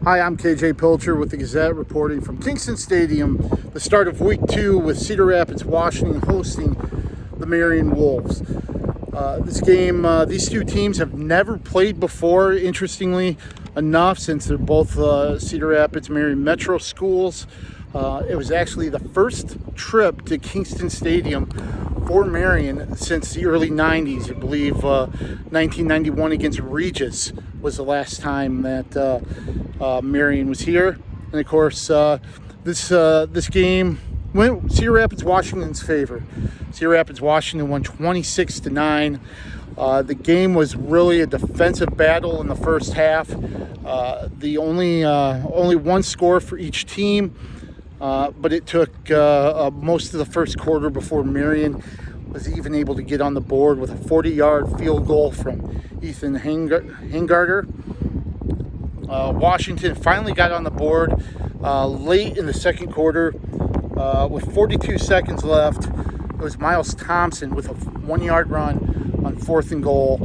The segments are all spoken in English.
Hi, I'm KJ Pilcher with the Gazette reporting from Kingston Stadium, the start of week 2 with Cedar Rapids Washington hosting the Marion Wolves. This game, these two teams have never played before, interestingly enough, since they're both Cedar Rapids Marion Metro schools. It was actually the first trip to Kingston Stadium for Marion since the early 90s. I believe 1991 against Regis was the last time that Marion was here. And of course, this game went Cedar Rapids Washington's favor. Cedar Rapids Washington won 26-9. The game was really a defensive battle in the first half. The only one score for each team, but it took most of the first quarter before Marion was even able to get on the board with a 40-yard field goal from Ethan Hangarter. Washington finally got on the board late in the second quarter with 42 seconds left. It was Miles Thompson with a 1-yard run on 4th and goal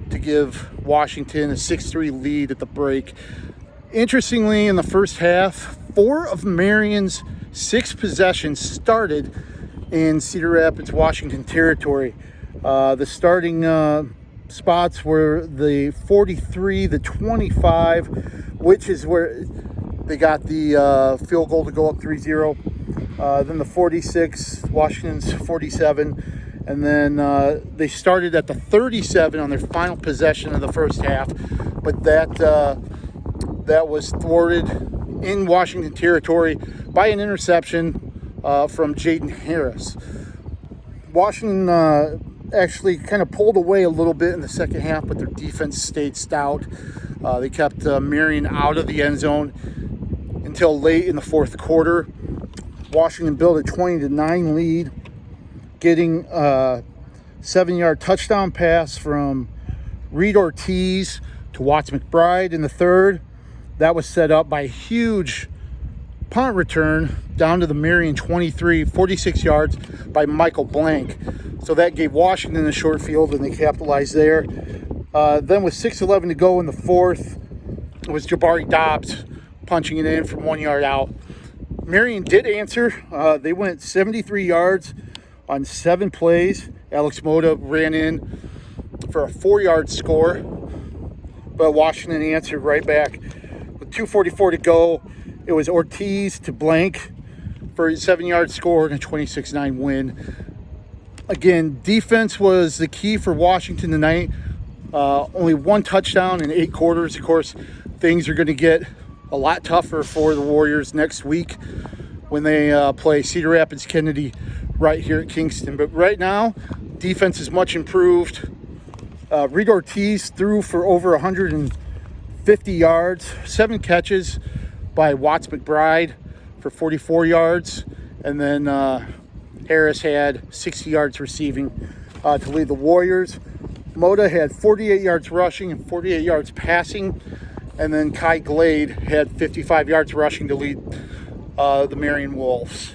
to give Washington a 6-3 lead at the break. Interestingly, in the first half, 4 of Marion's 6 possessions started in Cedar Rapids, Washington territory. The starting spots were the 43, the 25, which is where they got the field goal to go up 3-0. Then the 46, Washington's 47, and then they started at the 37 on their final possession of the first half, but that was thwarted in Washington territory by an interception from Jaden Harris. Washington actually kind of pulled away a little bit in the second half, but their defense stayed stout. They kept Marion out of the end zone until late in the fourth quarter. Washington built a 20-9 lead, getting a 7-yard touchdown pass from Reed Ortiz to Watts McBride in the third. That was set up by a huge punt return down to the Marion 23, 46 yards by Michael Blank. So that gave Washington a short field, and they capitalized there. Then with 6:11 to go in the fourth, it was Jabari Dobbs punching it in from 1 yard out. Marion did answer. They went 73 yards on 7 plays. Alex Moda ran in for a 4-yard score, but Washington answered right back. With 2:44 to go, it was Ortiz to Blank for a 7-yard score and a 26-9 win. Again, defense was the key for Washington tonight. Only 1 touchdown in 8 quarters. Of course, things are going to get a lot tougher for the Warriors next week when they play Cedar Rapids Kennedy right here at Kingston. But right now, defense is much improved. Reed Ortiz threw for over 150 yards, 7 catches by Watts McBride for 44 yards. And then Harris had 60 yards receiving to lead the Warriors. Moda had 48 yards rushing and 48 yards passing. And then Kai Glade had 55 yards rushing to lead the Marion Wolves.